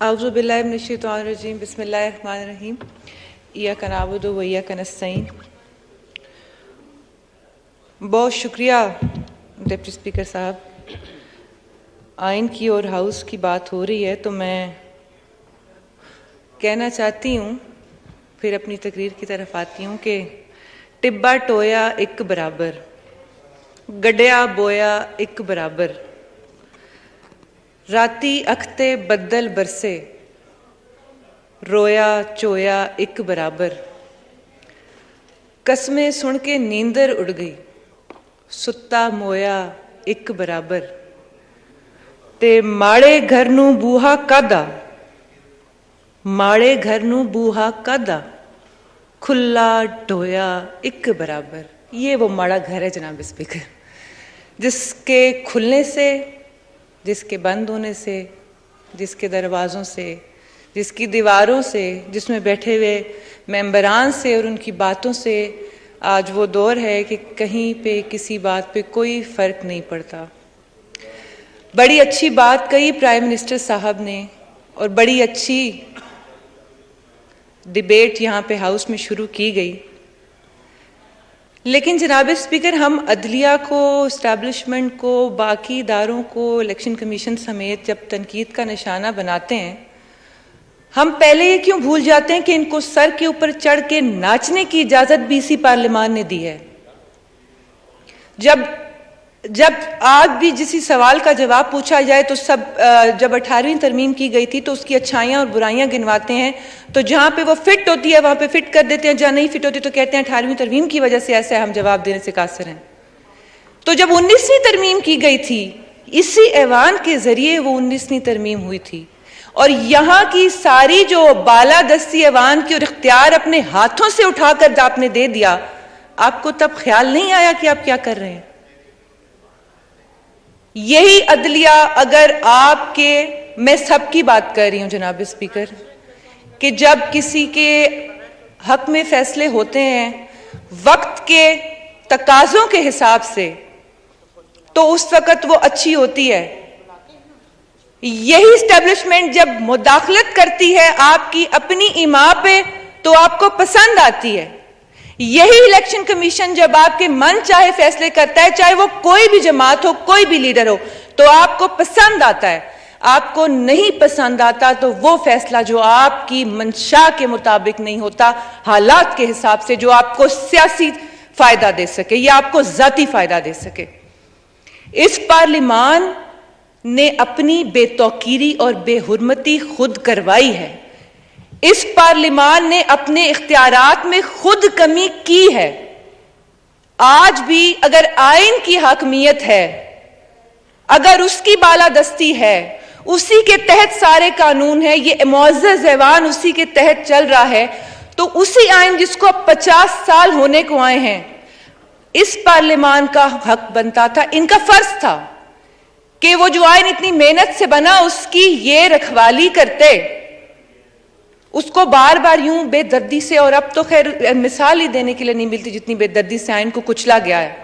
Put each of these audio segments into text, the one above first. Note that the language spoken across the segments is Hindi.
औज़ु बिल्लाहि मिनश्शैतानिर्रजीम बिस्मिल्लाहिर्रहमानिर्रहीम इय्याका नअबुदु व इय्याका नस्तईन। बहुत शुक्रिया डिप्टी स्पीकर साहब। आइन की और हाउस की बात हो रही है तो मैं कहना चाहती हूँ, फिर अपनी तकरीर की तरफ आती हूँ कि टिब्बा टोया एक बराबर, गड्ढिया बोया एक बराबर, राती अखते बदल बरसे, रोया चोया एक बराबर, कसमें सुन के नींदर उड़ गई, सुत्ता मोया एक बराबर, ते माड़े घर नू बूहा कादा, माड़े घर नू बूहा कादा, खुला ढोया एक बराबर। ये वो माड़ा घर है जनाब स्पीकर, जिसके खुलने से, जिसके बंद होने से, जिसके दरवाज़ों से, जिसकी दीवारों से, जिसमें बैठे हुए मेंबरान से और उनकी बातों से आज वो दौर है कि कहीं पे किसी बात पे कोई फ़र्क नहीं पड़ता। बड़ी अच्छी बात कही प्राइम मिनिस्टर साहब ने और बड़ी अच्छी डिबेट यहाँ पे हाउस में शुरू की गई, लेकिन जनाब स्पीकर हम अदलिया को, इस्टेब्लिशमेंट को, बाकी इदारों को, इलेक्शन कमीशन समेत जब तनकीद का निशाना बनाते हैं, हम पहले ये क्यों भूल जाते हैं कि इनको सर के ऊपर चढ़ के नाचने की इजाज़त भी इसी पार्लियामान ने दी है। जब आज भी जिसी सवाल का जवाब पूछा जाए तो सब जब 18वीं तरमीम की गई थी तो उसकी अच्छाइयाँ और बुराइयाँ गिनवाते हैं, तो जहाँ पे वो फिट होती है वहाँ पे फिट कर देते हैं, जहाँ नहीं फिट होती तो कहते हैं 18वीं तरमीम की वजह से ऐसा हम जवाब देने से कासिर हैं। तो जब 19वीं तरमीम की गई थी, इसी ऐवान के जरिए वो 19वीं तरमीम हुई थी और यहाँ की सारी जो बालादस्ती ऐवान की और इख्तियार अपने हाथों से उठाकर आपने दे दिया, आपको तब ख्याल नहीं आया कि आप क्या कर रहे हैं। यही अदलिया अगर आपके, मैं सबकी बात कर रही हूं जनाब स्पीकर, कि जब किसी के हक में फैसले होते हैं वक्त के तकाजों के हिसाब से तो उस वक्त वो अच्छी होती है। यही इस्टेब्लिशमेंट जब मुदाखलत करती है आपकी अपनी इमा पे तो आपको पसंद आती है। यही इलेक्शन कमीशन जब आपके मन चाहे फैसले करता है, चाहे वो कोई भी जमात हो, कोई भी लीडर हो, तो आपको पसंद आता है। आपको नहीं पसंद आता तो वो फैसला जो आपकी मंशा के मुताबिक नहीं होता, हालात के हिसाब से, जो आपको सियासी फायदा दे सके या आपको जाती फायदा दे सके। इस पार्लियामान ने अपनी बेतौकीरी और बेहुरमती खुद करवाई है। इस पार्लियामान ने अपने इख्तियारात में खुद कमी की है। आज भी अगर आइन की हकमियत है, अगर उसकी बालादस्ती है, उसी के तहत सारे कानून है, ये मुअज़्ज़ज़ ऐवान उसी के तहत चल रहा है, तो उसी आइन जिसको 50 साल होने को आए हैं, इस पार्लियामान का हक बनता था, इनका फर्ज था कि वो जो आइन इतनी मेहनत से बना उसकी ये रखवाली करते, उसको बार बार यूं बेदर्दी से, और अब तो खैर मिसाल ही देने के लिए नहीं मिलती जितनी बेदर्दी से आइन को कुचला गया है।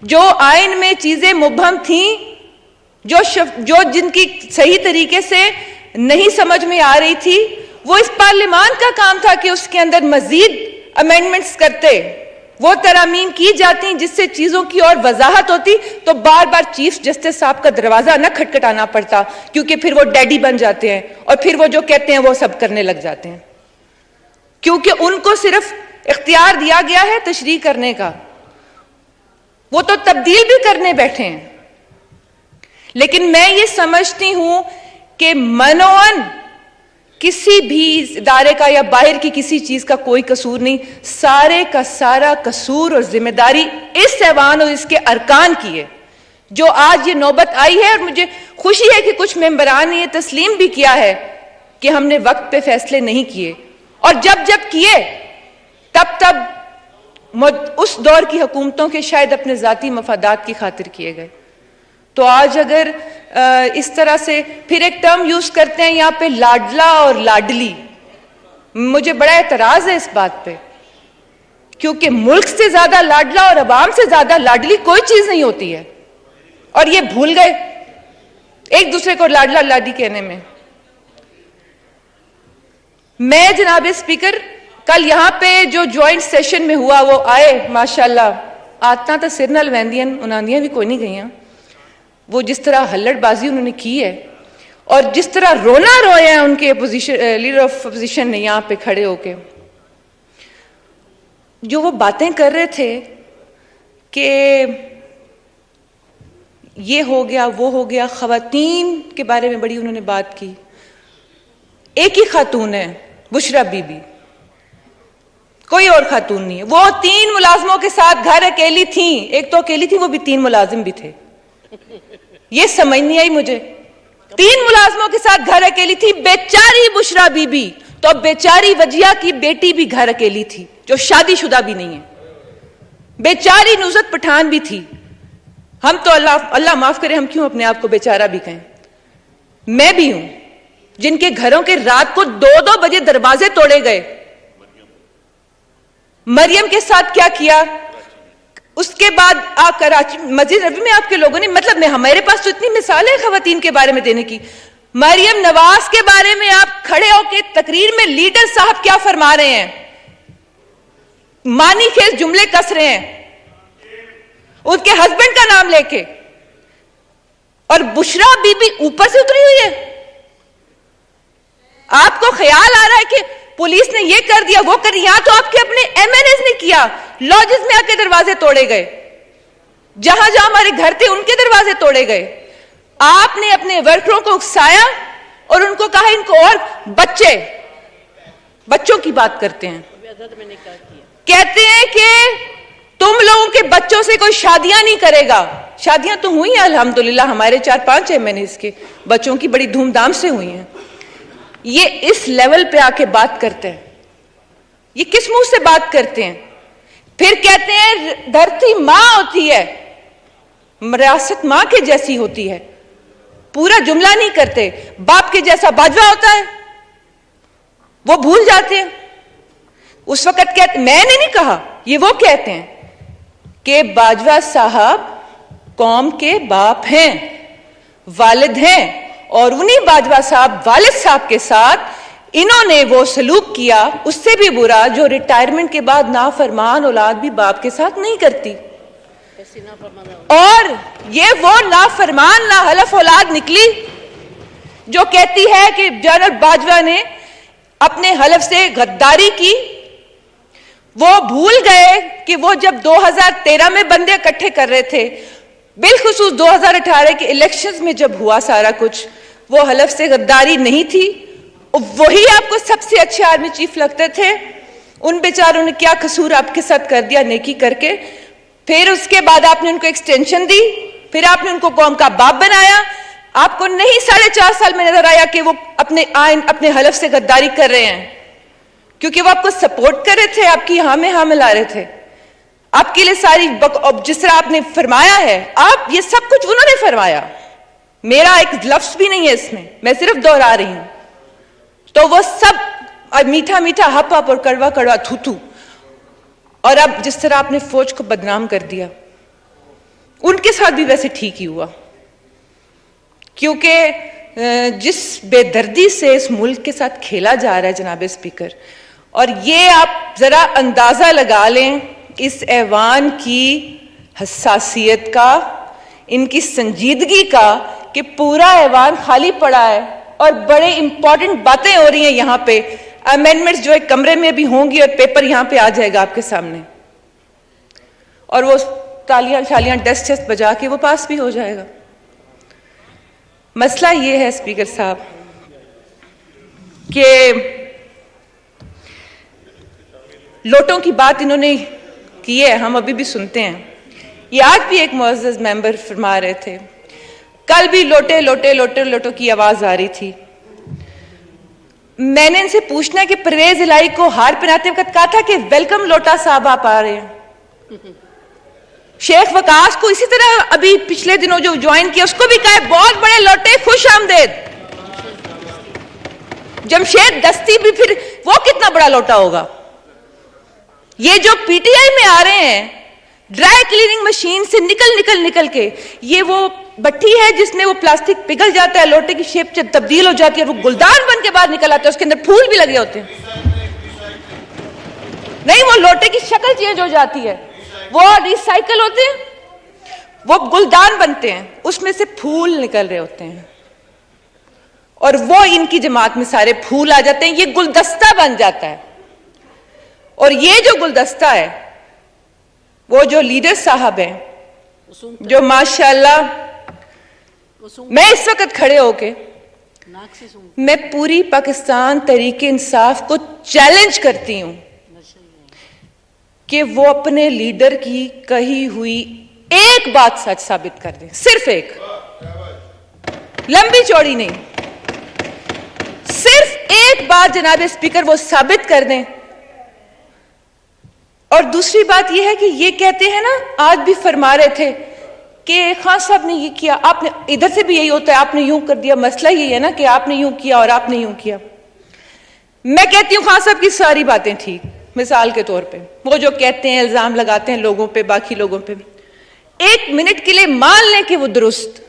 जो आइन में चीजें मुबहम थी, जो जिनकी सही तरीके से नहीं समझ में आ रही थी, वो इस पार्लियामान का काम था कि उसके अंदर मजीद अमेंडमेंट्स करते, वो तरामीम की जाती जिससे चीजों की और वजाहत होती, तो बार बार चीफ जस्टिस साहब का दरवाजा न खटखटाना पड़ता, क्योंकि फिर वो डैडी बन जाते हैं और फिर वो जो कहते हैं वो सब करने लग जाते हैं, क्योंकि उनको सिर्फ इख्तियार दिया गया है तशरीह करने का, वो तो तब्दील भी करने बैठे हैं। लेकिन मैं ये समझती हूं कि मनोअन किसी भी इदारे का या बाहर की किसी चीज का कोई कसूर नहीं, सारे का सारा कसूर और जिम्मेदारी इस ऐवान और इसके अरकान की है, जो आज ये नौबत आई है। और मुझे खुशी है कि कुछ मेंबरान ने ये तस्लीम भी किया है कि हमने वक्त पे फैसले नहीं किए, और जब जब किए तब उस दौर की हुकूमतों के शायद अपने जाती मफादात की खातिर किए गए। तो आज अगर इस तरह से फिर एक टर्म यूज करते हैं यहाँ पे लाडला और लाडली, मुझे बड़ा एतराज है इस बात पे, क्योंकि मुल्क से ज्यादा लाडला और अवाम से ज्यादा लाडली कोई चीज नहीं होती है, और ये भूल गए एक दूसरे को लाडला लाडी कहने में। मैं जनाब स्पीकर कल यहाँ पे जो ज्वाइंट सेशन में हुआ वो आए माशाल्लाह आतना तो सिर नाल वैंदियां उन्होंने भी कोई नहीं गई। वो जिस तरह हल्लड़बाजी उन्होंने की है और जिस तरह रोना रोए हैं उनके अपोजिशन लीडर ऑफ अपोजिशन ने यहाँ पे खड़े होके जो वो बातें कर रहे थे कि ये हो गया वो हो गया, खवातीन के बारे में बड़ी उन्होंने बात की। एक ही खातून है बुशरा बीबी, कोई और खातून नहीं है। वो 3 मुलाजमों के साथ घर अकेली थी, एक तो अकेली थी, वो भी 3 मुलाजिम भी थे। ये समझ नहीं आई मुझे। 3 मुलाजमों के साथ घर अकेली थी बेचारी बुशरा बीबी, तो बेचारी वजिया की बेटी भी घर अकेली थी जो शादीशुदा भी नहीं है। बेचारी नुसरत पठान भी थी। हम तो अल्लाह माफ करे, हम क्यों अपने आप को बेचारा भी कहें। मैं भी हूं जिनके घरों के रात को 2-2 बजे दरवाजे तोड़े गए। मरियम के साथ क्या किया, उसके बाद कराची मस्जिद नबी में आपके लोगों ने, मतलब में हमारे पास तो इतनी मिसाल है खवातीन के बारे में देने की। मरियम नवाज के बारे में आप खड़े होकर तकरीर में लीडर साहब क्या फरमा रहे हैं, मानी खेज जुमले कस रहे हैं उसके हस्बैंड का नाम लेके, और बुशरा बीबी ऊपर से उतरी हुई है। आपको ख्याल आ रहा है कि पुलिस ने ये कर दिया वो कर दिया, तो आपके अपने एमएनएस ने किया, लॉजेस में आके दरवाजे तोड़े गए, जहां जहां हमारे घर थे उनके दरवाजे तोड़े गए। आपने अपने वर्करों को उकसाया और उनको कहा इनको, और बच्चों की बात करते हैं, कहते हैं कि तुम लोगों के बच्चों से कोई शादियां नहीं करेगा। शादियां तो हुई हैं अल्हम्दुलिल्लाह, हमारे 4-5 एमएनएस के बच्चों की बड़ी धूमधाम से हुई हैं। ये इस लेवल पे आके बात करते हैं, ये किस मुंह से बात करते हैं। फिर कहते हैं धरती मां होती है, रियासत मां के जैसी होती है। पूरा जुमला नहीं करते, बाप के जैसा बाजवा होता है, वो भूल जाते हैं। उस वक्त कहते, मैंने नहीं कहा, ये वो कहते हैं कि बाजवा साहब कौम के बाप हैं, वालिद हैं, और उन्हीं बाजवा साहब वालिद साहब के साथ इन्होंने वो सलूक किया, उससे भी बुरा, जो रिटायरमेंट के बाद नाफरमान औलाद भी बाप के साथ नहीं करती। और ये वो नाफरमान ना हलफ औलाद निकली जो कहती है कि जनरल बाजवा ने अपने हलफ से गद्दारी की। वो भूल गए कि वो जब 2013 में बंदे इकट्ठे कर रहे थे, बिलखुसूस 2018 के इलेक्शंस में जब हुआ सारा कुछ, वो हलफ से गद्दारी नहीं थी। वही आपको सबसे अच्छे आर्मी चीफ लगते थे। उन बेचारों ने क्या कसूर आपके साथ कर दिया नेकी करके। फिर उसके बाद आपने उनको एक्सटेंशन दी, फिर आपने उनको कौम का बाप बनाया। आपको नहीं 4.5 साल में नजर आया कि वो अपने हलफ से गद्दारी कर रहे हैं, क्योंकि वो आपको सपोर्ट कर रहे थे, आपकी हाँ में हाँ मिला रहे थे, आपके लिए सारी जिस तरह आपने फरमाया है, आप ये सब कुछ उन्होंने फरमाया। मेरा एक लफ्ज भी नहीं है इसमें, मैं सिर्फ दोहरा रही हूं। तो वो सब मीठा मीठा हप हप और कड़वा कड़वा थू थू, और अब जिस तरह आपने फौज को बदनाम कर दिया, उनके साथ भी वैसे ठीक ही हुआ। क्योंकि जिस बेदर्दी से इस मुल्क के साथ खेला जा रहा है जनाब स्पीकर, और ये आप जरा अंदाजा लगा लें इस ऐवान की हसासियत का, इनकी संजीदगी का, कि पूरा ऐवान खाली पड़ा है और बड़े इंपॉर्टेंट बातें हो रही हैं यहां पे। अमेंडमेंट्स जो एक कमरे में भी होंगी और पेपर यहां पे आ जाएगा आपके सामने, और वो तालियां शालियां डस्ट टेस्ट बजा के वो पास भी हो जाएगा। मसला ये है स्पीकर साहब कि लोटों की बात इन्होंने की है, हम अभी भी सुनते हैं। ये आज भी एक मुअज़्ज़ज़ मेंबर फरमा रहे थे, कल भी लोटे लोटे लोटे लोटो की आवाज आ रही थी। मैंने इनसे पूछना है कि परवेज इलाही को हार पहनाते वक्त कहा था कि वेलकम लोटा साहब आप आ रहे हैं। शेख वकास को इसी तरह अभी पिछले दिनों जो ज्वाइन किया उसको भी कहा बहुत बड़े लोटे, खुश आमदेद। जमशेद दस्ती भी, फिर वो कितना बड़ा लोटा होगा। ये जो पीटीआई में आ रहे हैं, ड्राई क्लीनिंग मशीन से निकल के ये वो भट्टी है जिसमें वो प्लास्टिक पिघल जाता है, लोटे की शेप तब्दील हो जाती है, वो गुलदान बन के बाहर निकल आता है, उसके अंदर फूल भी लगे होते हैं। नहीं, वो लोटे की शक्ल चेंज हो जाती है, वो रिसाइकल होते हैं, वो गुलदान बनते हैं, उसमें से फूल निकल रहे होते हैं और वो इनकी जमात में सारे फूल आ जाते हैं, ये गुलदस्ता बन जाता है। और ये जो गुलदस्ता है, वो जो लीडर साहब हैं, जो माशाल्लाह, मैं इस वक्त खड़े होके मैं पूरी पाकिस्तान तहरीक इंसाफ को चैलेंज करती हूं कि वो अपने लीडर की कही हुई एक बात सच साबित कर दें, सिर्फ एक, लंबी चौड़ी नहीं, सिर्फ एक बात जनाब स्पीकर वो साबित कर दें। और दूसरी बात यह है कि ये कहते हैं ना, आज भी फरमा रहे थे कि खान साहब ने ये किया, आपने, इधर से भी यही होता है, आपने यूं कर दिया, मसला यही है ना कि आपने यूं किया और आपने यूं किया। मैं कहती हूं खान साहब की सारी बातें ठीक, मिसाल के तौर पे वो जो कहते हैं, इल्जाम लगाते हैं लोगों पे, बाकी लोगों पे, एक मिनट के लिए मान लें कि वो दुरुस्त,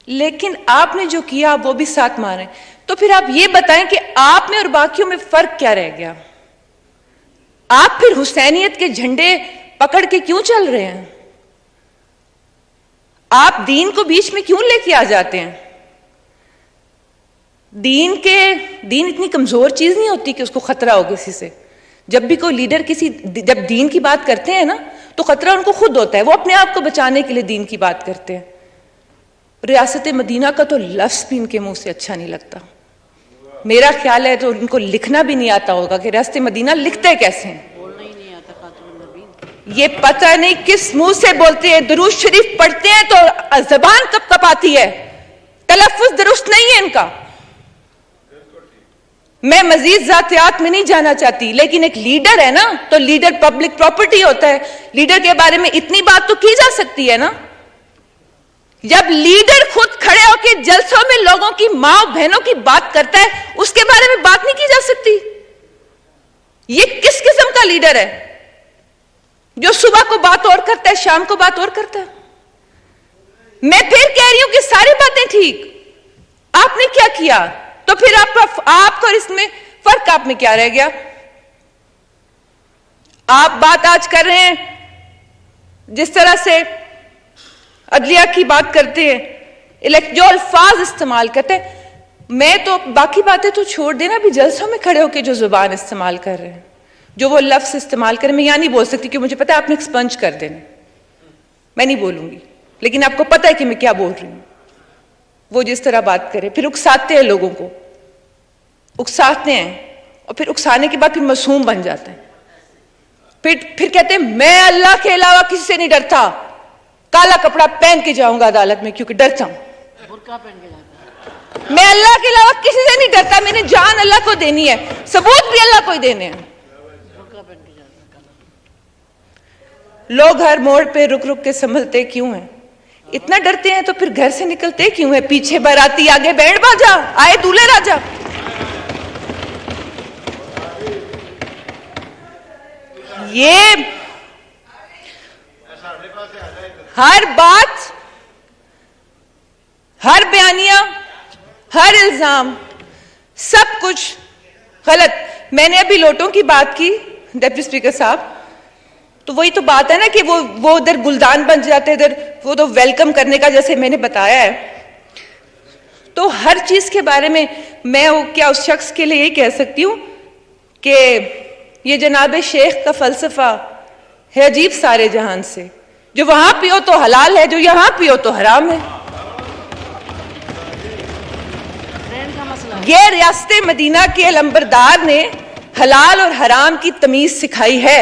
लेकिन आपने जो किया वो भी साथ माने, तो फिर आप ये बताएं कि आप में और बाकियों में फर्क क्या रह गया? आप फिर हुसैनियत के झंडे पकड़ के क्यों चल रहे हैं? आप दीन को बीच में क्यों लेके आ जाते हैं? दीन इतनी कमजोर चीज नहीं होती कि उसको खतरा हो किसी से। जब भी कोई लीडर जब दीन की बात करते हैं ना, तो खतरा उनको खुद होता है, वो अपने आप को बचाने के लिए दीन की बात करते हैं। रियासत मदीना का तो लफ्ज भी इनके मुंह से अच्छा नहीं लगता। मेरा ख्याल है तो उनको लिखना भी नहीं आता होगा कि रियासत मदीना लिखते कैसे हैं, बोलना ही नहीं आता खातून। ये पता नहीं किस मुंह से बोलते हैं। दुरूद शरीफ पढ़ते हैं तो जबान कब कब आती है, तलफ्फुज दुरुस्त नहीं है इनका। मैं मजीद जातियात में नहीं जाना चाहती, लेकिन एक लीडर है ना, तो लीडर पब्लिक प्रॉपर्टी होता है, लीडर के बारे में इतनी बात तो की जा सकती है ना। जब लीडर खुद खड़े होकर जलसों में लोगों की मां बहनों की बात करता है, उसके बारे में बात नहीं की जा सकती। ये किस किस्म का लीडर है जो सुबह को बात और करता है, शाम को बात और करता है? मैं फिर कह रही हूं कि सारी बातें ठीक, आपने क्या किया, तो फिर आपको और इसमें फर्क आप में क्या रह गया? आप बात आज कर रहे हैं, जिस तरह से अदलिया की बात करते हैं, जो अल्फाज इस्तेमाल करते हैं, मैं तो बाकी बातें तो छोड़ देना, भी जलसों में खड़े होकर जो जुबान इस्तेमाल कर रहे हैं, जो वो लफ्ज इस्तेमाल कर, मैं यहां नहीं बोल सकती क्योंकि मुझे पता है आपने एक्सपंज कर देना, मैं नहीं बोलूंगी, लेकिन आपको पता है कि मैं क्या बोल रही हूं। वो जिस तरह बात करे, फिर उकसाते हैं लोगों को, उकसाते हैं और फिर उकसाने के बाद फिर मासूम बन जाते हैं। फिर कहते हैं मैं अल्लाह के अलावा किसी से नहीं डरता, काला कपड़ा पहन के जाऊंगा अदालत में क्योंकि डरता हूं। बुर्का पहन के जाता है। मैं अल्लाह के अलावा किसी से नहीं डरता, मैंने जान अल्लाह को देनी है, सबूत भी अल्लाह को ही देने हैं। बुर्का पहन के जाता है। लोग हर मोड़ पे रुक रुक के संभलते क्यों हैं? इतना डरते हैं तो फिर घर से निकलते क्यों है? पीछे बाराती, आगे बैंड बाजा, आए दूल्हे राजा। ये हर बात, हर बयानिया, हर इल्जाम, सब कुछ गलत। मैंने अभी लोटों की बात की डिप्टी स्पीकर साहब, तो वही तो बात है ना कि वो उधर गुलदान बन जाते, इधर वो तो वेलकम करने का, जैसे मैंने बताया है। तो हर चीज के बारे में मैं क्या उस शख्स के लिए ये कह सकती हूं कि ये जनाब शेख का फलसफा है अजीब सारे जहान से, जो वहां पियो तो हलाल है, जो यहां पियो तो हराम है। ये रियासत मदीना के अलंबरदार ने हलाल और हराम की तमीज सिखाई है,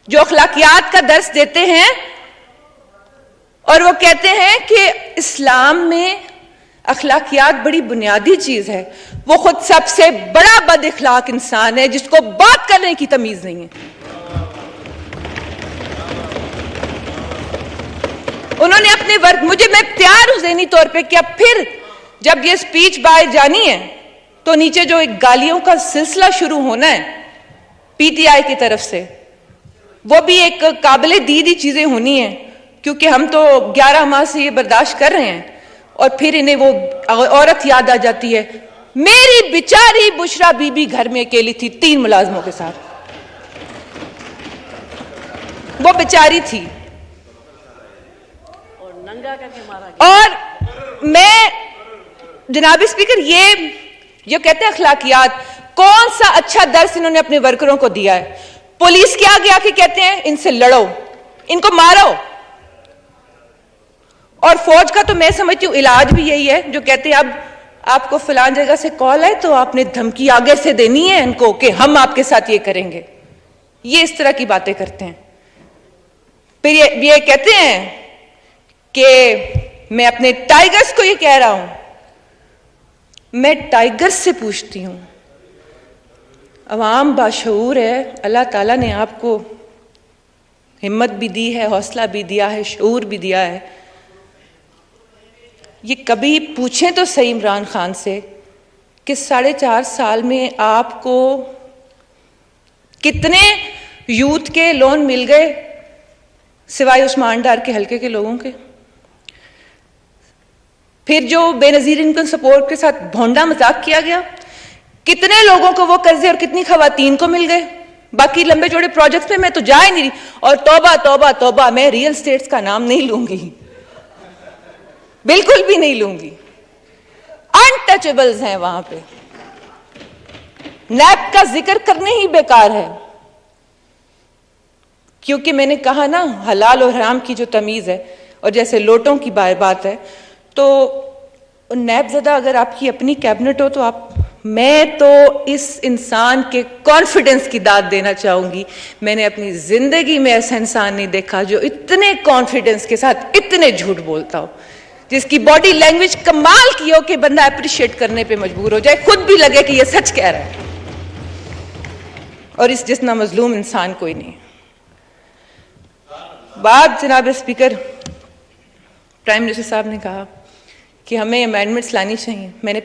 जो अखलाकियात का दर्स देते हैं, और वो कहते हैं कि इस्लाम में अखलाकियात बड़ी बुनियादी चीज है। वो खुद सबसे बड़ा बद इखलाक इंसान है जिसको बात करने की तमीज नहीं है। उन्होंने अपने वर्ग, मैं तैयार हूं ज़हनी तौर पे कि अब फिर जब ये स्पीच बाहर जानी है तो नीचे जो एक गालियों का सिलसिला शुरू होना है पीटीआई की तरफ से, वो भी एक काबिले दीदी चीजें होनी है, क्योंकि हम तो 11 माह से ये बर्दाश्त कर रहे हैं और फिर इन्हें वो औरत याद आ जाती है। मेरी बेचारी बुशरा बीबी घर में अकेली थी 3 मुलाजमों के साथ, वो बेचारी थी और नंगा करके मारा गया। और मैं जनाब स्पीकर ये कहते हैं अखलाकियात, कौन सा अच्छा दर्स इन्होंने अपने वर्करों को दिया है? पुलिस के आगे आके कहते हैं इनसे लड़ो, इनको मारो। और फौज का तो मैं समझती हूं इलाज भी यही है, जो कहते हैं अब आपको फलान जगह से कॉल है तो आपने धमकी आगे से देनी है इनको कि हम आपके साथ ये करेंगे। ये इस तरह की बातें करते हैं। फिर ये कहते हैं कि मैं अपने टाइगर्स को ये कह रहा हूं। मैं टाइगर्स से पूछती हूं, अवाम बाशऊर है, अल्लाह ताला ने आपको हिम्मत भी दी है, हौसला भी दिया है, शऊर भी दिया है। ये कभी पूछें तो सही इमरान खान से कि 4.5 साल में आपको कितने यूथ के लोन मिल गए सिवाय उस्मान डार के हल्के के लोगों के? फिर जो बेनजीर इनकम सपोर्ट के साथ भोंडा मजाक किया गया, कितने लोगों को वो कर्जे और कितनी खवातीन को मिल गए? बाकी लंबे चौड़े प्रोजेक्ट्स में मैं तो जा ही नहीं रही। और तौबा तौबा तौबा, मैं रियल स्टेट्स का नाम नहीं लूंगी, बिल्कुल भी नहीं लूंगी। अनटचेबल्स हैं वहां पे, नैप का जिक्र करने ही बेकार है, क्योंकि मैंने कहा ना हलाल और हराम की जो तमीज है, और जैसे लोटों की बात है, तो नैबज़दा अगर आपकी अपनी कैबिनेट हो तो आप, मैं तो इस इंसान के कॉन्फिडेंस की दाद देना चाहूंगी। मैंने अपनी जिंदगी में ऐसा इंसान नहीं देखा जो इतने कॉन्फिडेंस के साथ इतने झूठ बोलता हो, जिसकी बॉडी लैंग्वेज कमाल की हो कि बंदा अप्रिशिएट करने पे मजबूर हो जाए, खुद भी लगे कि ये सच कह रहा है। और इस जितना मजलूम इंसान कोई नहीं। बात जनाब स्पीकर, प्राइम मिनिस्टर साहब ने कहा कि हमें अमेंडमेंट्स लानी चाहिए। मैंने